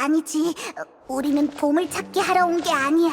아니지, 우리는 보물찾기 하러 온 게 아니야.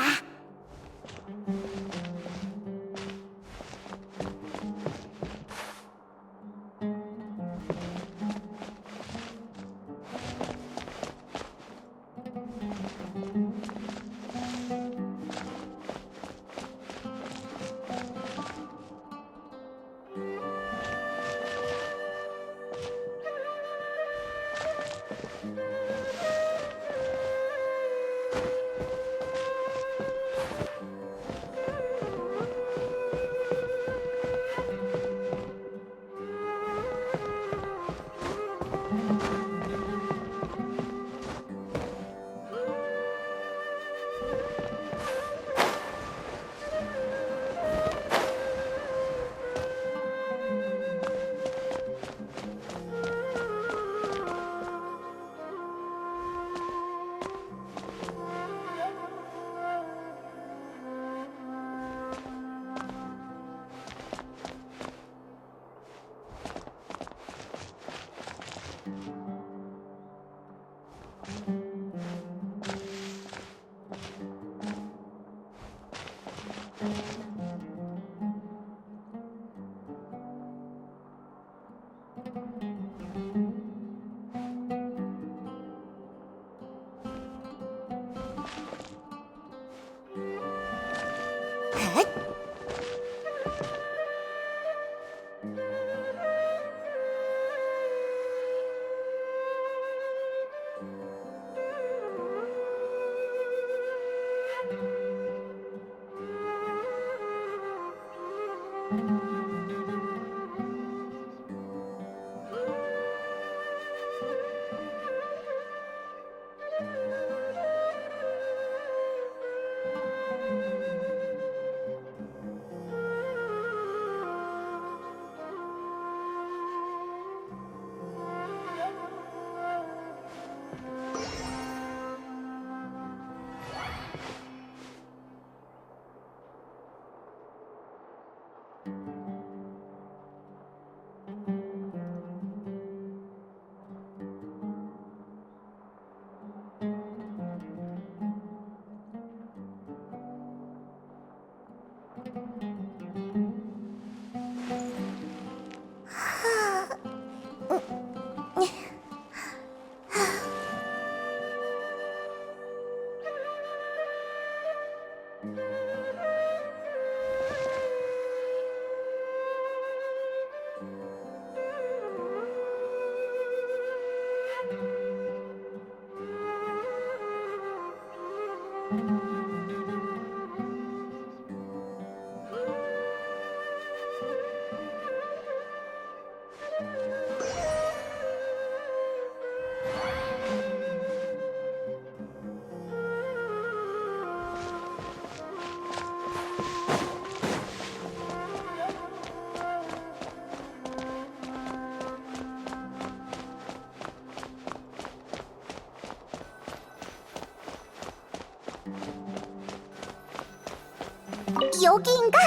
여기인가?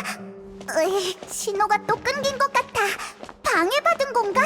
신호가 또 끊긴 것 같아. 방해받은 건가?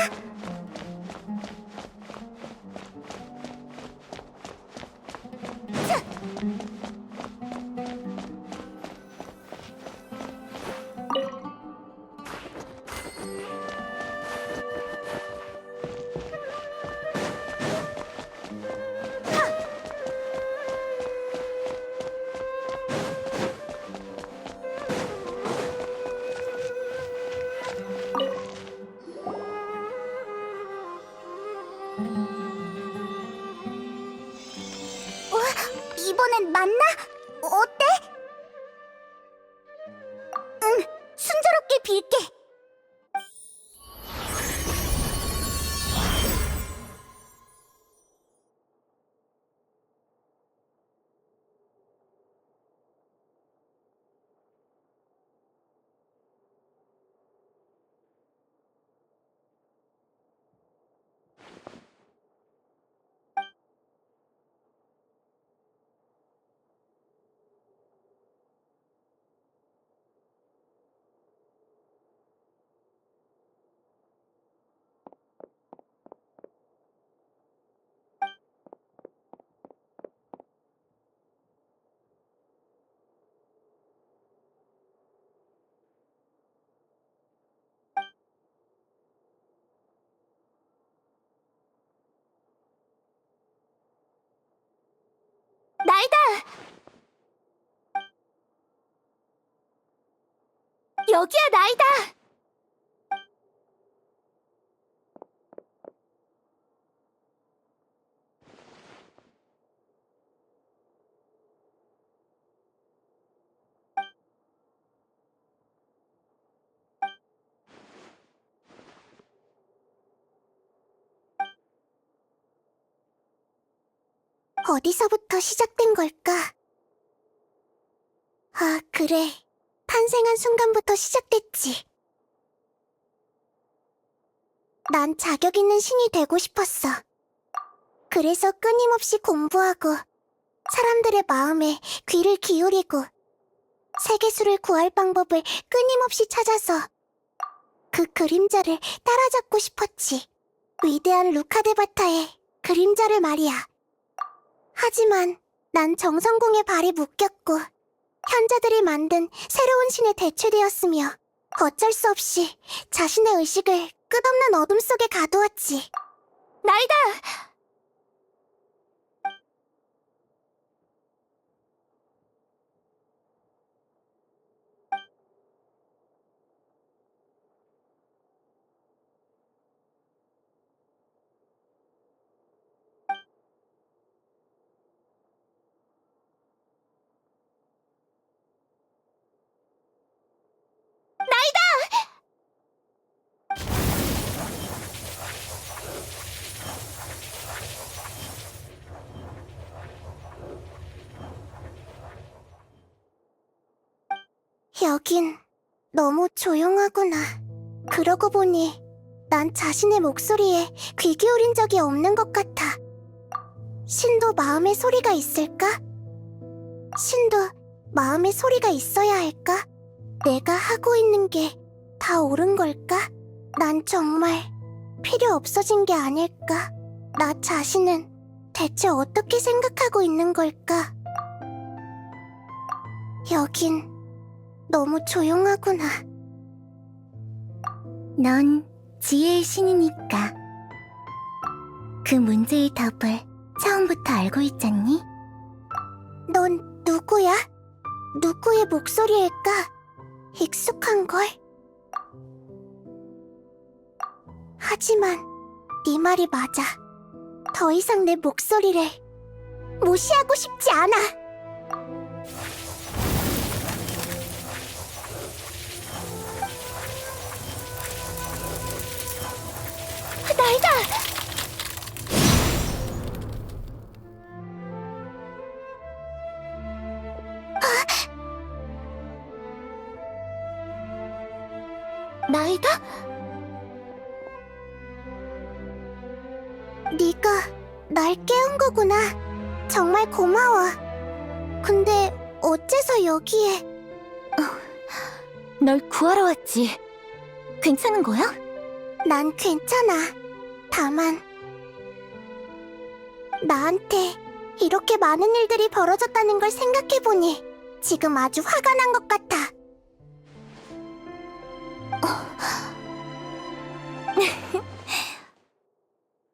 빌게. 나이다! 여기야, 나이다! 어디서부터 시작된 걸까? 아, 그래. 탄생한 순간부터 시작됐지. 난 자격 있는 신이 되고 싶었어. 그래서 끊임없이 공부하고 사람들의 마음에 귀를 기울이고 세계수를 구할 방법을 끊임없이 찾아서 그 그림자를 따라잡고 싶었지. 위대한 루카데바타의 그림자를 말이야. 하지만 난 정성공의 발이 묶였고 현자들이 만든 새로운 신에 대체되었으며 어쩔 수 없이 자신의 의식을 끝없는 어둠 속에 가두었지. 나이다! 여긴 너무 조용하구나. 그러고 보니 난 자신의 목소리에 귀 기울인 적이 없는 것 같아. 신도 마음의 소리가 있을까? 신도 마음의 소리가 있어야 할까? 내가 하고 있는 게 다 옳은 걸까? 난 정말 필요 없어진 게 아닐까? 나 자신은 대체 어떻게 생각하고 있는 걸까? 여긴 너무 조용하구나. 넌 지혜의 신이니까 그 문제의 답을 처음부터 알고 있잖니? 넌 누구야? 누구의 목소리일까? 익숙한걸? 하지만 네 말이 맞아. 더 이상 내 목소리를 무시하고 싶지 않아. 나이다! 나이다? 네가 날 깨운 거구나. 정말 고마워. 근데 어째서 여기에... 널 구하러 왔지. 괜찮은 거야? 난 괜찮아. 다만 나한테 이렇게 많은 일들이 벌어졌다는 걸 생각해보니 지금 아주 화가 난 것 같아.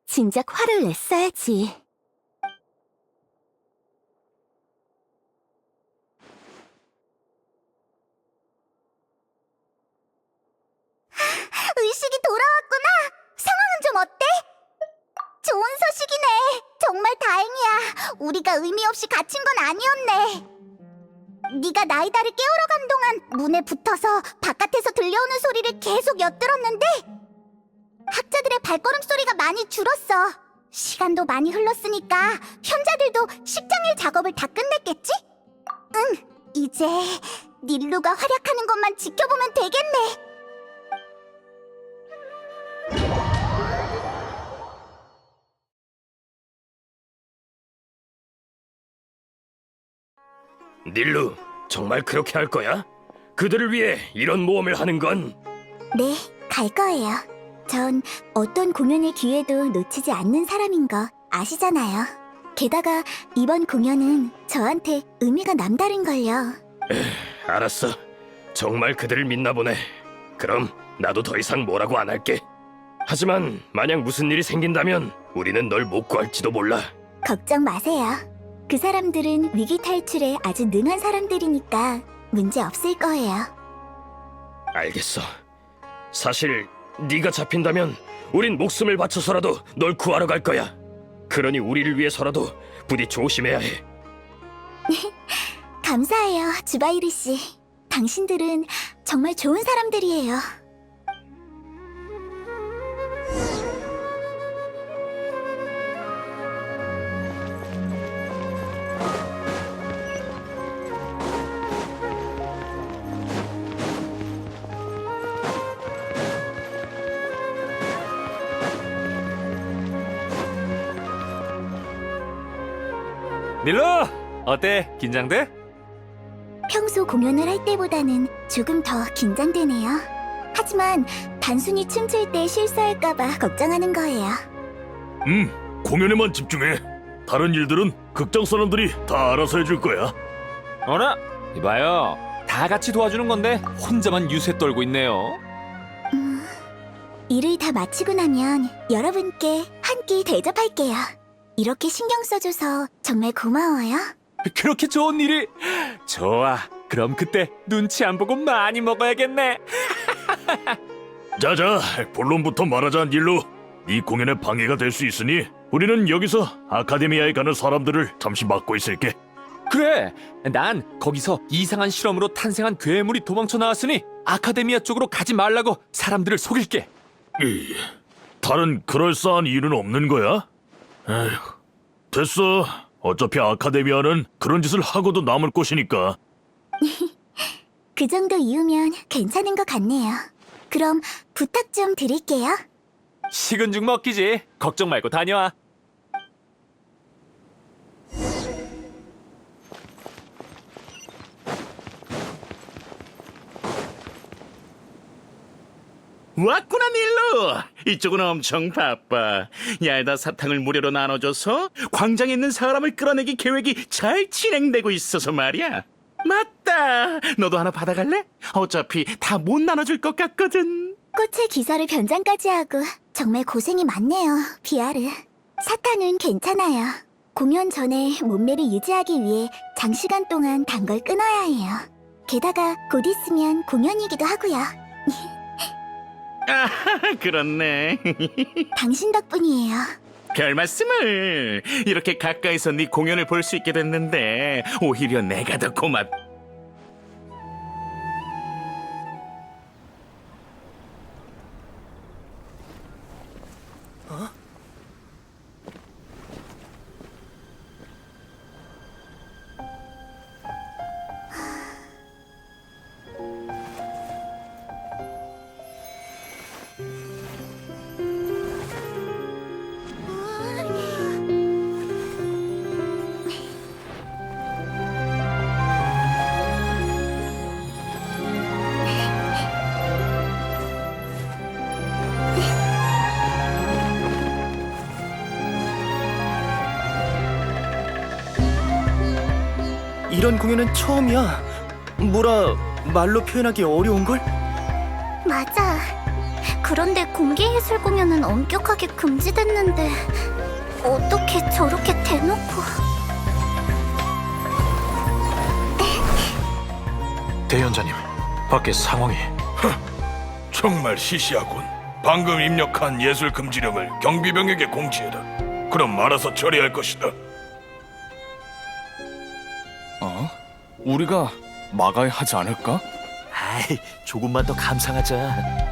진작 화를 냈어야지. 의식이 돌아왔구나. 상황은 좀 어때? 좋은 소식이네. 정말 다행이야. 우리가 의미 없이 갇힌 건 아니었네. 네가 나이다를 깨우러 간 동안 문에 붙어서 바깥에서 들려오는 소리를 계속 엿들었는데 학자들의 발걸음 소리가 많이 줄었어. 시간도 많이 흘렀으니까 현자들도 십장일 작업을 다 끝냈겠지? 응, 이제 닐루가 활약하는 것만 지켜보면 되겠네. 닐루, 정말 그렇게 할 거야? 그들을 위해 이런 모험을 하는 건? 네, 갈 거예요. 전 어떤 공연의 기회도 놓치지 않는 사람인 거 아시잖아요. 게다가 이번 공연은 저한테 의미가 남다른걸요. 알았어. 정말 그들을 믿나 보네. 그럼 나도 더 이상 뭐라고 안 할게. 하지만 만약 무슨 일이 생긴다면 우리는 널 못 구할지도 몰라. 걱정 마세요. 그 사람들은 위기 탈출에 아주 능한 사람들이니까 문제 없을 거예요. 알겠어. 사실 네가 잡힌다면 우린 목숨을 바쳐서라도 널 구하러 갈 거야. 그러니 우리를 위해서라도 부디 조심해야 해. 감사해요, 주바이르 씨. 당신들은 정말 좋은 사람들이에요. 닐루! 어때? 긴장돼? 평소 공연을 할 때보다는 조금 더 긴장되네요. 하지만 단순히 춤출 때 실수할까봐 걱정하는 거예요. 공연에만 집중해. 다른 일들은 극장 사람들이 다 알아서 해줄 거야. 어라? 이봐요. 다 같이 도와주는 건데 혼자만 유세 떨고 있네요. 일을 다 마치고 나면 여러분께 한 끼 대접할게요. 이렇게 신경 써줘서 정말 고마워요. 그렇게 좋은 일이... 좋아. 그럼 그때 눈치 안 보고 많이 먹어야겠네. 자자, 본론부터 말하자, 닐루. 이 공연에 방해가 될 수 있으니 우리는 여기서 아카데미아에 가는 사람들을 잠시 막고 있을게. 그래. 난 거기서 이상한 실험으로 탄생한 괴물이 도망쳐 나왔으니 아카데미아 쪽으로 가지 말라고 사람들을 속일게. 다른 그럴싸한 이유는 없는 거야? 에휴, 됐어. 어차피 아카데미아는 그런 짓을 하고도 남을 곳이니까. 그 정도 이유면 괜찮은 것 같네요. 그럼 부탁 좀 드릴게요. 식은 죽 먹기지. 걱정 말고 다녀와. 왔구나 닐루. 이쪽은 엄청 바빠. 얄다 사탕을 무료로 나눠줘서 광장에 있는 사람을 끌어내기 계획이 잘 진행되고 있어서 말이야. 맞다, 너도 하나 받아갈래? 어차피 다 못 나눠줄 것 같거든. 꽃의 기사를 변장까지 하고 정말 고생이 많네요, 비아르. 사탕은 괜찮아요. 공연 전에 몸매를 유지하기 위해 장시간 동안 단 걸 끊어야 해요. 게다가 곧 있으면 공연이기도 하고요. 아, 그렇네. 당신 덕분이에요. 별 말씀을. 이렇게 가까이서 네 공연을 볼 수 있게 됐는데 오히려 내가 더 고맙. 이런 공연은 처음이야. 뭐라 말로 표현하기 어려운걸? 맞아. 그런데 공개예술 공연은 엄격하게 금지됐는데 어떻게 저렇게 대놓고... 대연자님, 밖에 상황이... 정말 시시하군. 방금 입력한 예술 금지령을 경비병에게 공지해라. 그럼 알아서 처리할 것이다. 우리가 막아야 하지 않을까? 아이, 조금만 더 감상하자.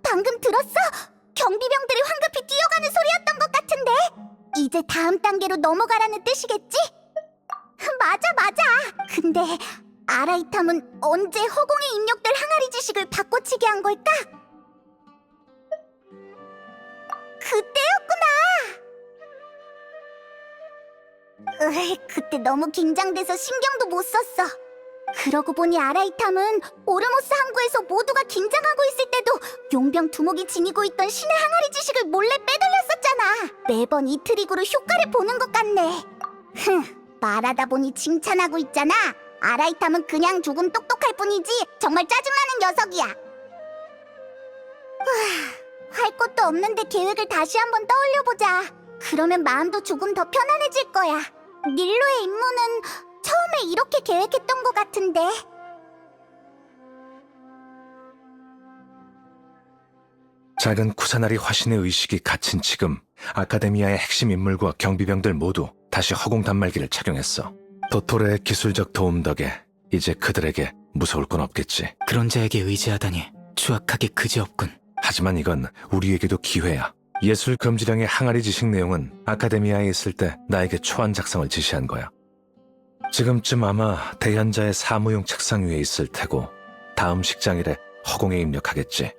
방금 들었어? 경비병들이 황급히 뛰어가는 소리였던 것 같은데? 이제 다음 단계로 넘어가라는 뜻이겠지? 맞아. 근데 아라이탐은 언제 허공에 입력될 항아리 지식을 바꿔치기 한 걸까? 그때였구나! 그때 너무 긴장돼서 신경도 못 썼어. 그러고 보니 아라이탐은 오르모스 항구에서 모두가 긴장하고 있을 때도 용병 두목이 지니고 있던 신의 항아리 지식을 몰래 빼돌렸었잖아. 매번 이 트릭으로 효과를 보는 것 같네. 말하다 보니 칭찬하고 있잖아. 아라이탐은 그냥 조금 똑똑할 뿐이지 정말 짜증나는 녀석이야. 할 것도 없는데 계획을 다시 한번 떠올려보자. 그러면 마음도 조금 더 편안해질 거야. 닐로의 임무는 처음에 이렇게 계획했던 것 같은데. 작은 쿠사나리 화신의 의식이 갇힌 지금 아카데미아의 핵심 인물과 경비병들 모두 다시 허공 단말기를 착용했어. 도토레의 기술적 도움 덕에 이제 그들에게 무서울 건 없겠지. 그런 자에게 의지하다니 추악하기 그지없군. 하지만 이건 우리에게도 기회야. 예술 금지령의 항아리 지식 내용은 아카데미아에 있을 때 나에게 초안 작성을 지시한 거야. 지금쯤 아마 대현자의 사무용 책상 위에 있을 테고 다음 식장일에 허공에 입력하겠지.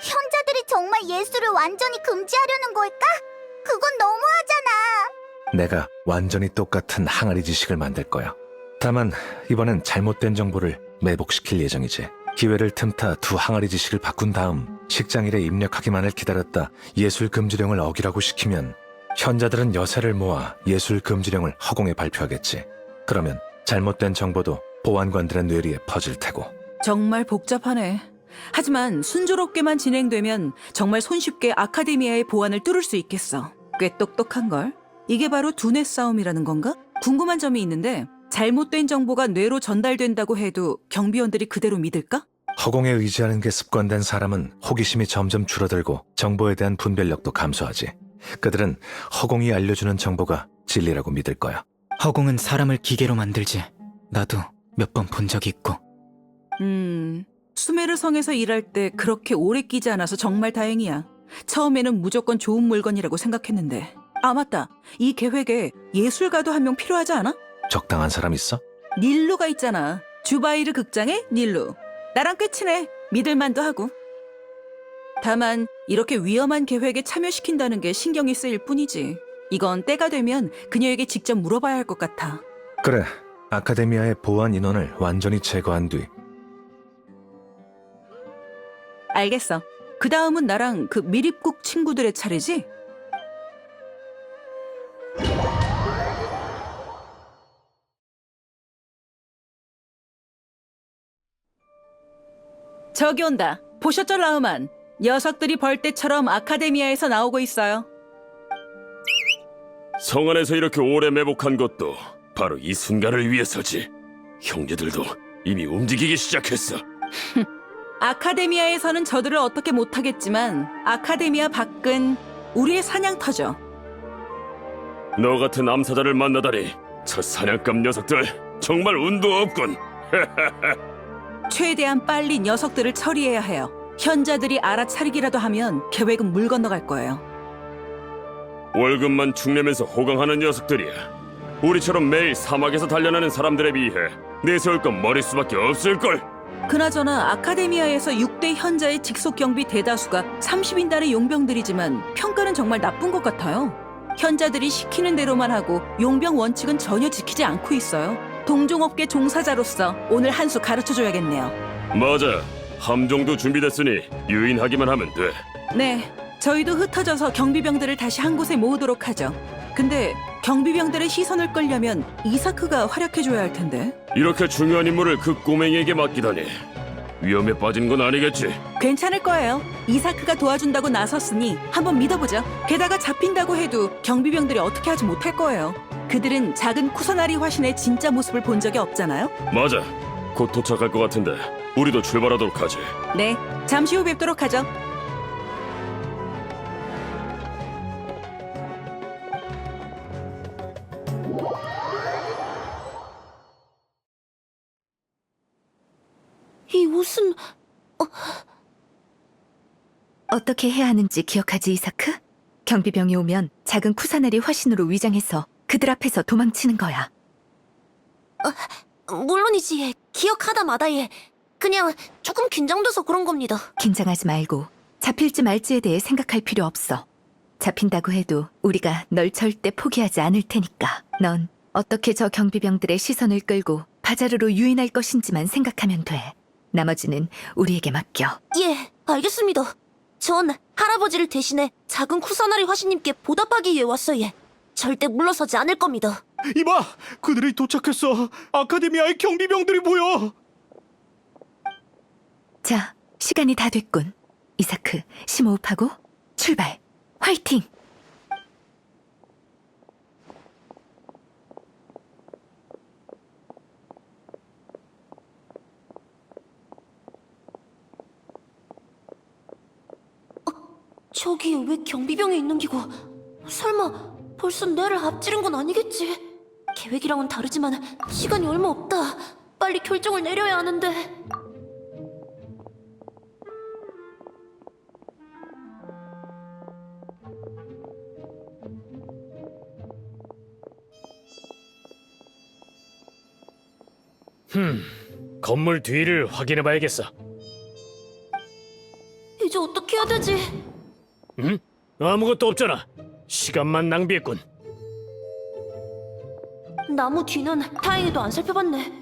현자들이 정말 예술을 완전히 금지하려는 걸까? 그건 너무하잖아. 내가 완전히 똑같은 항아리 지식을 만들 거야. 다만 이번엔 잘못된 정보를 매복시킬 예정이지. 기회를 틈타 두 항아리 지식을 바꾼 다음 식장일에 입력하기만을 기다렸다 예술 금지령을 어기라고 시키면 현자들은 여세를 모아 예술 금지령을 허공에 발표하겠지. 그러면 잘못된 정보도 보안관들의 뇌리에 퍼질 테고. 정말 복잡하네. 하지만 순조롭게만 진행되면 정말 손쉽게 아카데미아의 보안을 뚫을 수 있겠어. 꽤 똑똑한걸? 이게 바로 두뇌 싸움이라는 건가? 궁금한 점이 있는데 잘못된 정보가 뇌로 전달된다고 해도 경비원들이 그대로 믿을까? 허공에 의지하는 게 습관된 사람은 호기심이 점점 줄어들고 정보에 대한 분별력도 감소하지. 그들은 허공이 알려주는 정보가 진리라고 믿을 거야. 허공은 사람을 기계로 만들지. 나도 몇 번 본 적이 있고. 수메르 성에서 일할 때 그렇게 오래 끼지 않아서 정말 다행이야. 처음에는 무조건 좋은 물건이라고 생각했는데. 아, 맞다. 이 계획에 예술가도 한 명 필요하지 않아? 적당한 사람 있어? 닐루가 있잖아. 주바이르 극장의 닐루. 나랑 꽤 친해. 믿을만도 하고. 다만 이렇게 위험한 계획에 참여시킨다는 게 신경이 쓰일 뿐이지. 이건 때가 되면 그녀에게 직접 물어봐야 할 것 같아. 그래. 아카데미아의 보안 인원을 완전히 제거한 뒤 알겠어. 그 다음은 나랑 그 미립국 친구들의 차례지? 저기 온다. 보셨죠, 라흐만? 녀석들이 벌떼처럼 아카데미아에서 나오고 있어요. 성 안에서 이렇게 오래 매복한 것도 바로 이 순간을 위해서지. 형제들도 이미 움직이기 시작했어. 아카데미아에서는 저들을 어떻게 못하겠지만 아카데미아 밖은 우리의 사냥터죠. 너 같은 암사자를 만나다니 저 사냥감 녀석들 정말 운도 없군. 최대한 빨리 녀석들을 처리해야 해요. 현자들이 알아차리기라도 하면 계획은 물 건너갈 거예요. 월급만 축내면서 호강하는 녀석들이야. 우리처럼 매일 사막에서 단련하는 사람들에 비해 내세울 건 머릿수밖에 없을걸. 그나저나 아카데미아에서 6대 현자의 직속 경비 대다수가 30인단의 용병들이지만 평가는 정말 나쁜 것 같아요. 현자들이 시키는 대로만 하고 용병 원칙은 전혀 지키지 않고 있어요. 동종업계 종사자로서 오늘 한 수 가르쳐줘야겠네요. 맞아. 함정도 준비됐으니 유인하기만 하면 돼. 네, 저희도 흩어져서 경비병들을 다시 한 곳에 모으도록 하죠. 근데 경비병들의 시선을 끌려면 이사크가 활약해줘야 할 텐데. 이렇게 중요한 임무를 그 꼬맹이에게 맡기다니. 위험에 빠진 건 아니겠지? 괜찮을 거예요. 이사크가 도와준다고 나섰으니 한번 믿어보죠. 게다가 잡힌다고 해도 경비병들이 어떻게 하지 못할 거예요. 그들은 작은 쿠사나리 화신의 진짜 모습을 본 적이 없잖아요. 맞아. 곧 도착할 것 같은데 우리도 출발하도록 하지. 네, 잠시 후 뵙도록 하죠. 이 옷은 어떻게 해야 하는지 기억하지, 이사크? 경비병이 오면 작은 쿠사나리 화신으로 위장해서 그들 앞에서 도망치는 거야. 물론이지. 예. 기억하다 마다 예. 그냥 조금 긴장돼서 그런 겁니다. 긴장하지 말고 잡힐지 말지에 대해 생각할 필요 없어. 잡힌다고 해도 우리가 널 절대 포기하지 않을 테니까. 넌 어떻게 저 경비병들의 시선을 끌고 바자르로 유인할 것인지만 생각하면 돼. 나머지는 우리에게 맡겨. 예, 알겠습니다. 전 할아버지를 대신해 작은 쿠사나리 화신님께 보답하기 위해 왔어요. 예. 절대 물러서지 않을 겁니다. 이봐, 그들이 도착했어. 아카데미아의 경비병들이 보여. 자, 시간이 다 됐군. 이사크, 심호흡하고 출발. 화이팅! 저기 왜 경비병이 있는 기고? 설마 벌써 뇌를 앞지른 건 아니겠지? 계획이랑은 다르지만 시간이 얼마 없다. 빨리 결정을 내려야 하는데. 건물 뒤를 확인해봐야겠어. 이제 어떻게 해야 되지? 응? 아무것도 없잖아. 시간만 낭비했군. 나무 뒤는 다행히도 안 살펴봤네.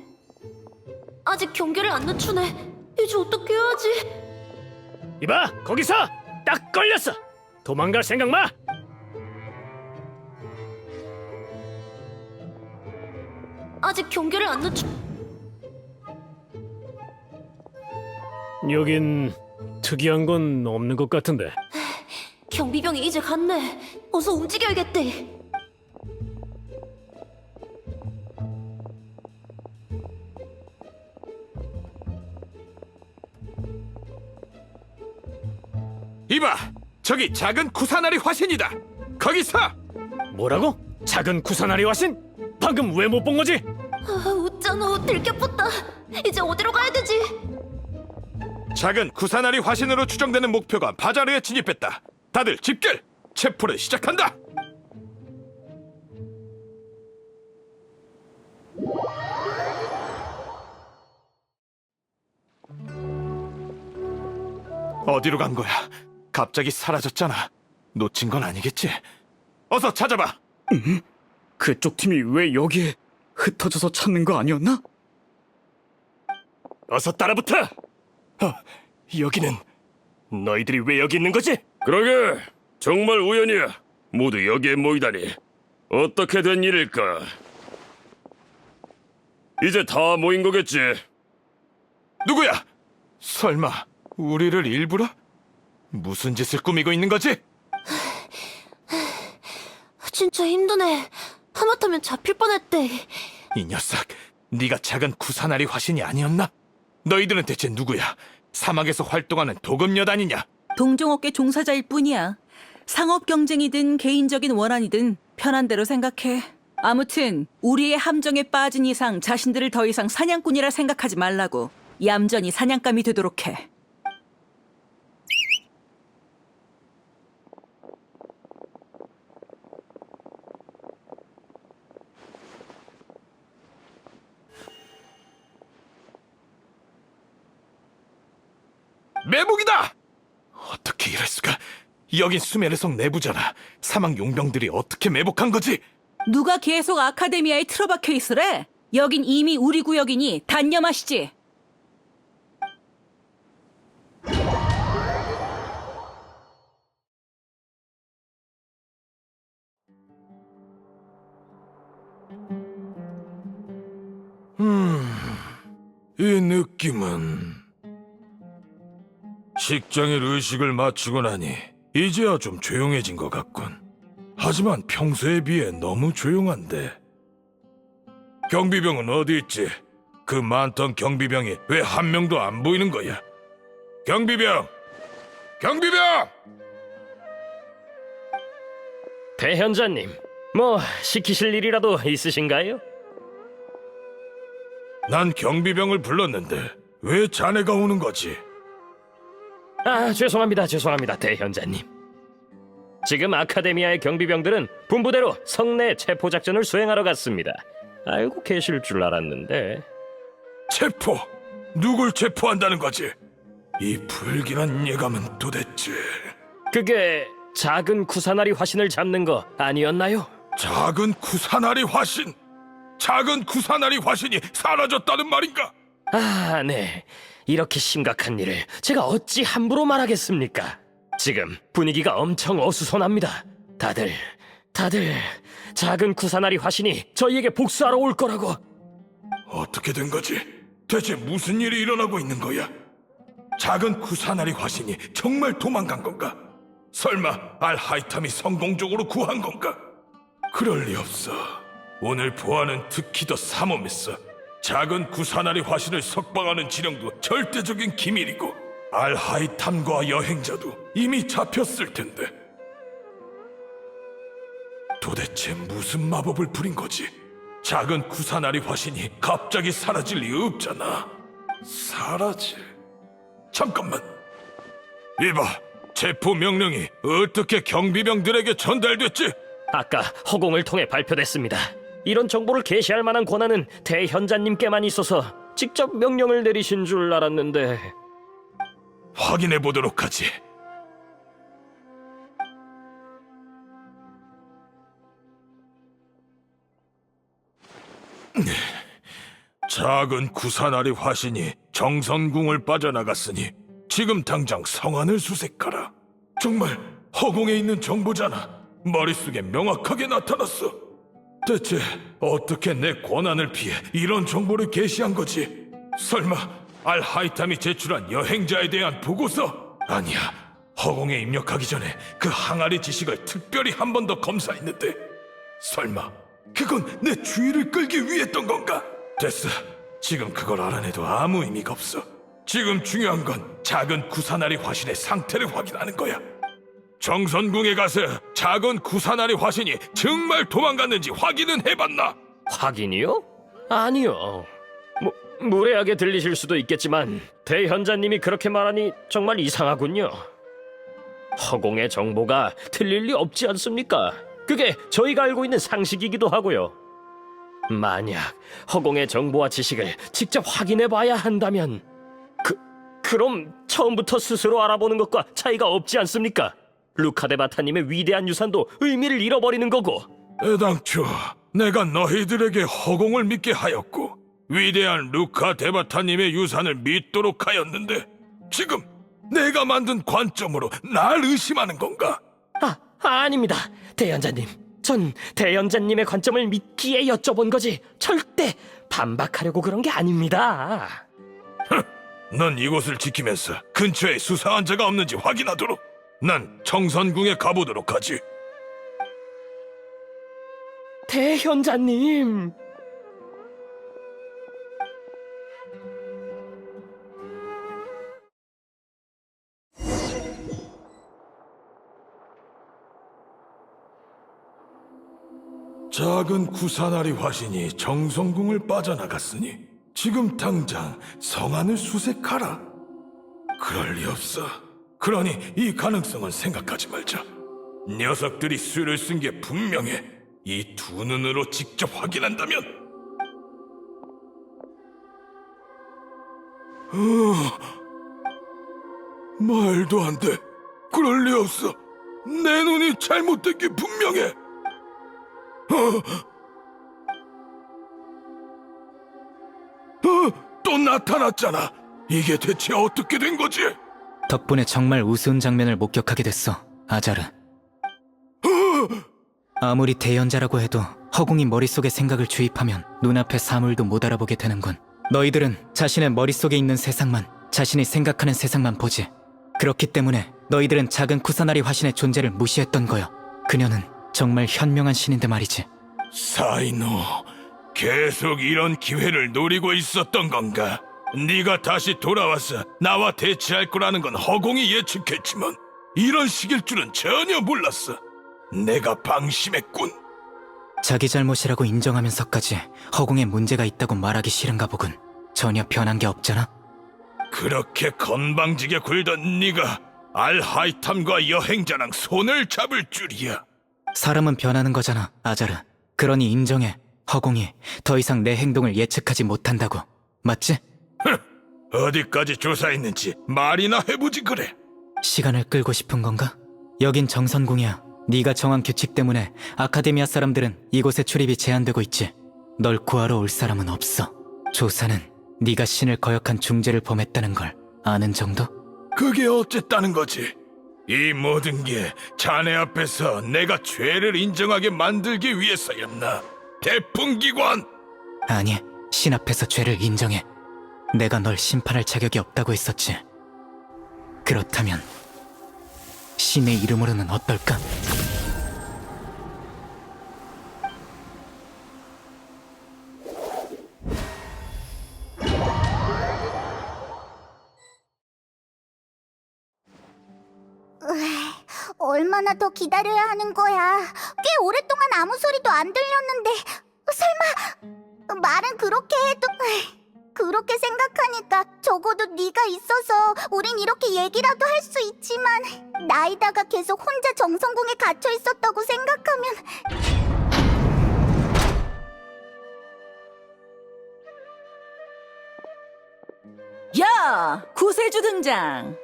아직 경계를 안 늦추네. 이제 어떻게 해야지? 이봐, 거기서 딱 걸렸어. 도망갈 생각 마. 아직 경계를 안 늦추... 여긴 특이한 건 없는 것 같은데. 경비병이 이제 갔네. 어서 움직여야겠대. 이봐, 저기 작은 쿠사나리 화신이다. 거기서! 뭐라고? 작은 쿠사나리 화신? 방금 왜 못 본 거지? 아, 웃잖아. 들켜붙다. 이제 어디로 가야 되지? 작은 쿠사나리 화신으로 추정되는 목표가 바자르에 진입했다. 다들 집결! 체포를 시작한다! 어디로 간 거야? 갑자기 사라졌잖아. 놓친 건 아니겠지? 어서 찾아봐! 그쪽 팀이 왜 여기에 흩어져서 찾는 거 아니었나? 어서 따라붙어! 여기는 너희들이 왜 여기 있는 거지? 그러게, 정말 우연이야. 모두 여기에 모이다니. 어떻게 된 일일까? 이제 다 모인 거겠지. 누구야? 설마 우리를 일부러? 무슨 짓을 꾸미고 있는 거지? 진짜 힘드네. 하마터면 잡힐 뻔했대. 이 녀석, 네가 작은 쿠사나리 화신이 아니었나? 너희들은 대체 누구야? 사막에서 활동하는 도금여단이냐? 동종업계 종사자일 뿐이야. 상업 경쟁이든 개인적인 원한이든 편한 대로 생각해. 아무튼 우리의 함정에 빠진 이상 자신들을 더 이상 사냥꾼이라 생각하지 말라고. 얌전히 사냥감이 되도록 해. 매복이다! 어떻게 이럴 수가? 여긴 수메르 성 내부잖아. 사막 용병들이 어떻게 매복한 거지? 누가 계속 아카데미아에 틀어박혀 있으래? 여긴 이미 우리 구역이니 단념하시지. 이 느낌은 식장일 의식을 마치고 나니 이제야 좀 조용해진 것 같군. 하지만 평소에 비해 너무 조용한데. 경비병은 어디 있지? 그 많던 경비병이 왜 한 명도 안 보이는 거야? 경비병! 경비병! 대현자님, 뭐 시키실 일이라도 있으신가요? 난 경비병을 불렀는데 왜 자네가 오는 거지? 아, 죄송합니다, 대현자님. 지금 아카데미아의 경비병들은 분부대로 성내 체포작전을 수행하러 갔습니다. 알고 계실 줄 알았는데. 체포? 누굴 체포한다는 거지? 이 불길한 예감은 도대체... 그게 작은 구사나리 화신을 잡는 거 아니었나요? 작은 구사나리 화신? 작은 구사나리 화신이 사라졌다는 말인가? 아, 네. 이렇게 심각한 일을 제가 어찌 함부로 말하겠습니까? 지금 분위기가 엄청 어수선합니다. 다들 작은 구사나리 화신이 저희에게 복수하러 올 거라고. 어떻게 된 거지? 대체 무슨 일이 일어나고 있는 거야? 작은 구사나리 화신이 정말 도망간 건가? 설마 알하이탐이 성공적으로 구한 건가? 그럴 리 없어. 오늘 보아는 특히 더 삼엄했어. 작은 구사나리 화신을 석방하는 지령도 절대적인 기밀이고 알하이탐과 여행자도 이미 잡혔을 텐데. 도대체 무슨 마법을 부린 거지? 작은 구사나리 화신이 갑자기 사라질 리 없잖아. 사라질... 잠깐만. 이봐, 체포 명령이 어떻게 경비병들에게 전달됐지? 아까 허공을 통해 발표됐습니다. 이런 정보를 게시할 만한 권한은 대현자님께만 있어서 직접 명령을 내리신 줄 알았는데. 확인해 보도록 하지. 작은 구사나리 화신이 정선궁을 빠져나갔으니 지금 당장 성안을 수색하라. 정말 허공에 있는 정보잖아. 머릿속에 명확하게 나타났어. 대체 어떻게 내 권한을 피해 이런 정보를 게시한 거지? 설마 알하이탐이 제출한 여행자에 대한 보고서? 아니야. 허공에 입력하기 전에 그 항아리 지식을 특별히 한 번 더 검사했는데 설마 그건 내 주의를 끌기 위했던 건가? 됐어. 지금 그걸 알아내도 아무 의미가 없어. 지금 중요한 건 작은 구사나리 화신의 상태를 확인하는 거야. 정선궁에 가서 작은 구사나리 화신이 정말 도망갔는지 확인은 해봤나? 확인이요? 아니요. 무례하게 들리실 수도 있겠지만 대현자님이 그렇게 말하니 정말 이상하군요. 허공의 정보가 틀릴 리 없지 않습니까? 그게 저희가 알고 있는 상식이기도 하고요. 만약 허공의 정보와 지식을 직접 확인해 봐야 한다면 그럼 처음부터 스스로 알아보는 것과 차이가 없지 않습니까? 루카데바타님의 위대한 유산도 의미를 잃어버리는 거고. 애당초 내가 너희들에게 허공을 믿게 하였고 위대한 루카데바타님의 유산을 믿도록 하였는데 지금 내가 만든 관점으로 날 의심하는 건가? 아닙니다. 대현자님. 전 대현자님의 관점을 믿기에 여쭤본 거지 절대 반박하려고 그런 게 아닙니다. 넌 이곳을 지키면서 근처에 수상한 자가 없는지 확인하도록. 난 정선궁에 가보도록 하지. 대현자님. 작은 구사나리 화신이 정성궁을 빠져나갔으니 지금 당장 성안을 수색하라. 그럴 리 없어. 그러니 이 가능성은 생각하지 말자. 녀석들이 수를 쓴 게 분명해. 이 두 눈으로 직접 확인한다면. 말도 안 돼. 그럴 리 없어. 내 눈이 잘못된 게 분명해. 또 나타났잖아. 이게 대체 어떻게 된 거지? 덕분에 정말 우스운 장면을 목격하게 됐어, 아자르. 아무리 대연자라고 해도 허공이 머릿속에 생각을 주입하면 눈앞의 사물도 못 알아보게 되는군. 너희들은 자신의 머릿속에 있는 세상만, 자신이 생각하는 세상만 보지. 그렇기 때문에 너희들은 작은 쿠사나리 화신의 존재를 무시했던 거야. 그녀는 정말 현명한 신인데 말이지. 사이노, 계속 이런 기회를 노리고 있었던 건가? 네가 다시 돌아와서 나와 대치할 거라는 건 허공이 예측했지만 이런 식일 줄은 전혀 몰랐어. 내가 방심했군. 자기 잘못이라고 인정하면서까지 허공에 문제가 있다고 말하기 싫은가 보군. 전혀 변한 게 없잖아. 그렇게 건방지게 굴던 네가 알하이탐과 여행자랑 손을 잡을 줄이야. 사람은 변하는 거잖아, 아자르. 그러니 인정해. 허공이 더 이상 내 행동을 예측하지 못한다고. 맞지? 어디까지 조사했는지 말이나 해보지 그래. 시간을 끌고 싶은 건가? 여긴 정선궁이야. 네가 정한 규칙 때문에 아카데미아 사람들은 이곳에 출입이 제한되고 있지. 널 구하러 올 사람은 없어. 조사는 네가 신을 거역한 중죄를 범했다는 걸 아는 정도? 그게 어쨌다는 거지? 이 모든 게 자네 앞에서 내가 죄를 인정하게 만들기 위해서였나? 대풍기관! 아니, 신 앞에서 죄를 인정해. 내가 널 심판할 자격이 없다고 했었지. 그렇다면 신의 이름으로는 어떨까? 얼마나 더 기다려야 하는 거야? 꽤 오랫동안 아무 소리도 안 들렸는데 설마 말은 그렇게 해도 그렇게 생각하니까 적어도 네가 있어서 우린 이렇게 얘기라도 할 수 있지만 나이다가 계속 혼자 정성궁에 갇혀 있었다고 생각하면 야! 구세주 등장!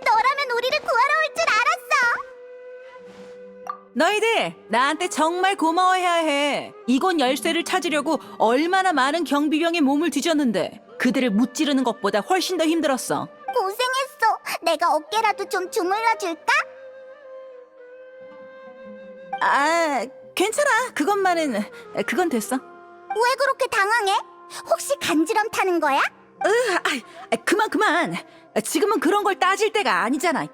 너라면 우리를 구하러 올 줄 알았어. 너희들 나한테 정말 고마워해야 해. 이곳 열쇠를 찾으려고 얼마나 많은 경비병의 몸을 뒤졌는데 그들을 무찌르는 것보다 훨씬 더 힘들었어. 고생했어. 내가 어깨라도 좀 주물러 줄까? 아, 괜찮아. 그건 됐어. 왜 그렇게 당황해? 혹시 간지럼 타는 거야? 그만. 지금은 그런 걸 따질 때가 아니잖아.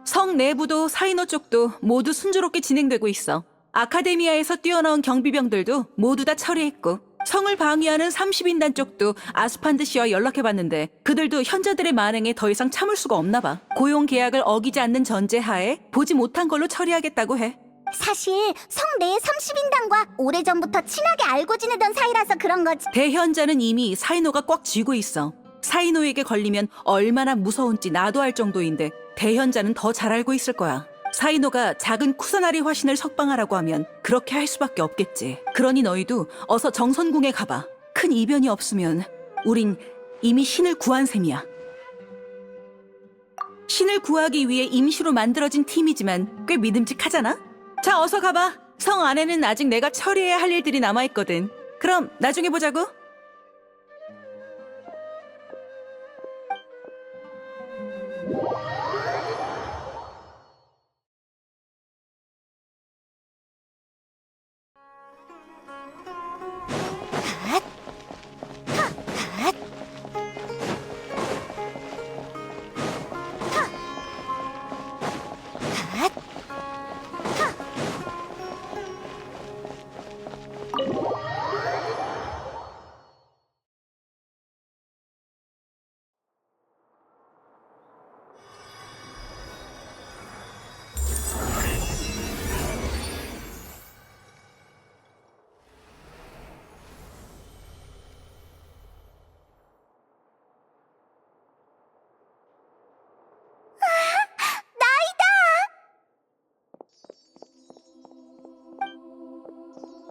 성 내부도 사이노 쪽도 모두 순조롭게 진행되고 있어. 아카데미아에서 뛰어나온 경비병들도 모두 다 처리했고 성을 방위하는 30인단 쪽도 아스판드 씨와 연락해봤는데 그들도 현자들의 만행에 더 이상 참을 수가 없나 봐. 고용 계약을 어기지 않는 전제하에 보지 못한 걸로 처리하겠다고 해. 사실 성 내의 30인단과 오래전부터 친하게 알고 지내던 사이라서 그런 거지. 대현자는 이미 사이노가 꽉 쥐고 있어. 사이노에게 걸리면 얼마나 무서운지 나도 알 정도인데 대현자는 더 잘 알고 있을 거야. 사이노가 작은 쿠사나리 화신을 석방하라고 하면 그렇게 할 수밖에 없겠지. 그러니 너희도 어서 정선궁에 가봐. 큰 이변이 없으면 우린 이미 신을 구한 셈이야. 신을 구하기 위해 임시로 만들어진 팀이지만 꽤 믿음직하잖아? 자, 어서 가봐. 성 안에는 아직 내가 처리해야 할 일들이 남아있거든. 그럼 나중에 보자고.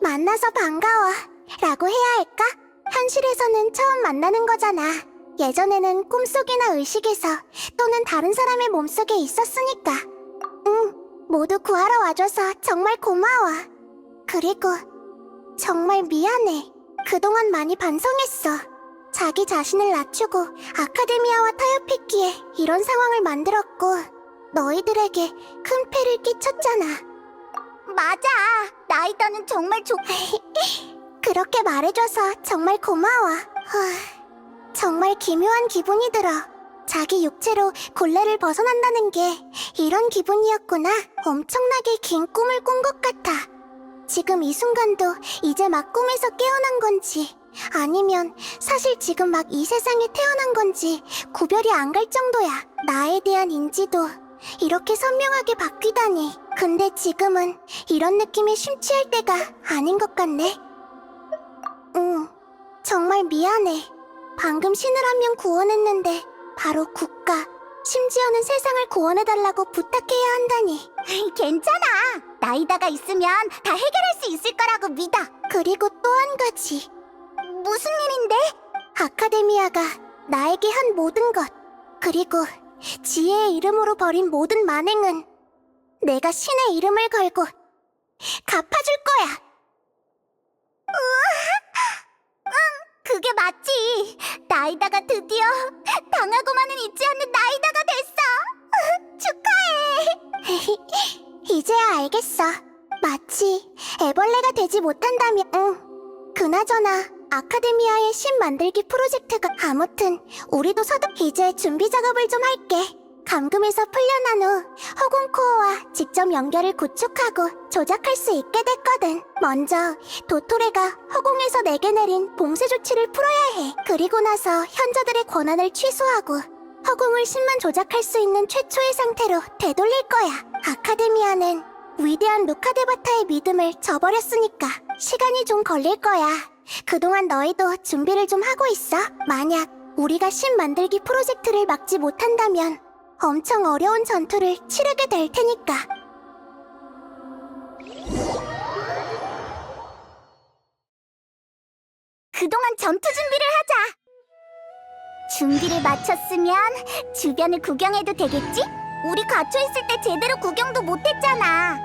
만나서 반가워 라고 해야 할까? 현실에서는 처음 만나는 거잖아. 예전에는 꿈속이나 의식에서 또는 다른 사람의 몸속에 있었으니까. 모두 구하러 와줘서 정말 고마워. 그리고 정말 미안해. 그동안 많이 반성했어. 자기 자신을 낮추고 아카데미아와 타협했기에 이런 상황을 만들었고 너희들에게 큰 폐를 끼쳤잖아. 맞아. 나이다는 정말 그렇게 말해줘서 정말 고마워. 정말 기묘한 기분이 들어. 자기 육체로 곤래를 벗어난다는 게 이런 기분이었구나. 엄청나게 긴 꿈을 꾼 것 같아. 지금 이 순간도 이제 막 꿈에서 깨어난 건지 아니면 사실 지금 막 이 세상에 태어난 건지 구별이 안 갈 정도야. 나에 대한 인지도 이렇게 선명하게 바뀌다니. 근데 지금은 이런 느낌에 심취할 때가 아닌 것 같네. 정말 미안해. 방금 신을 한 명 구원했는데 바로 국가, 심지어는 세상을 구원해달라고 부탁해야 한다니. 괜찮아. 나이다가 있으면 다 해결할 수 있을 거라고 믿어. 그리고 또 한 가지. 무슨 일인데? 아카데미아가 나에게 한 모든 것, 그리고 지혜의 이름으로 벌인 모든 만행은 내가 신의 이름을 걸고 갚아줄 거야. 그게 맞지. 나이다가 드디어 당하고만은 있지 않는 나이다가 됐어. 축하해. 이제야 알겠어. 마치 애벌레가 되지 못한다면. 그나저나 아카데미아의 신 만들기 프로젝트가 아무튼 우리도 이제 준비 작업을 좀 할게. 감금에서 풀려난 후 허공코어와 직접 연결을 구축하고 조작할 수 있게 됐거든. 먼저 도토레가 허공에서 내게 내린 봉쇄 조치를 풀어야 해. 그리고 나서 현자들의 권한을 취소하고 허공을 신만 조작할 수 있는 최초의 상태로 되돌릴 거야. 아카데미아는 위대한 루카데바타의 믿음을 저버렸으니까 시간이 좀 걸릴 거야. 그동안 너희도 준비를 좀 하고 있어. 만약 우리가 신 만들기 프로젝트를 막지 못한다면 엄청 어려운 전투를 치르게 될 테니까. 그동안 전투 준비를 하자. 준비를 마쳤으면 주변을 구경해도 되겠지? 우리 갇혀있을 때 제대로 구경도 못했잖아.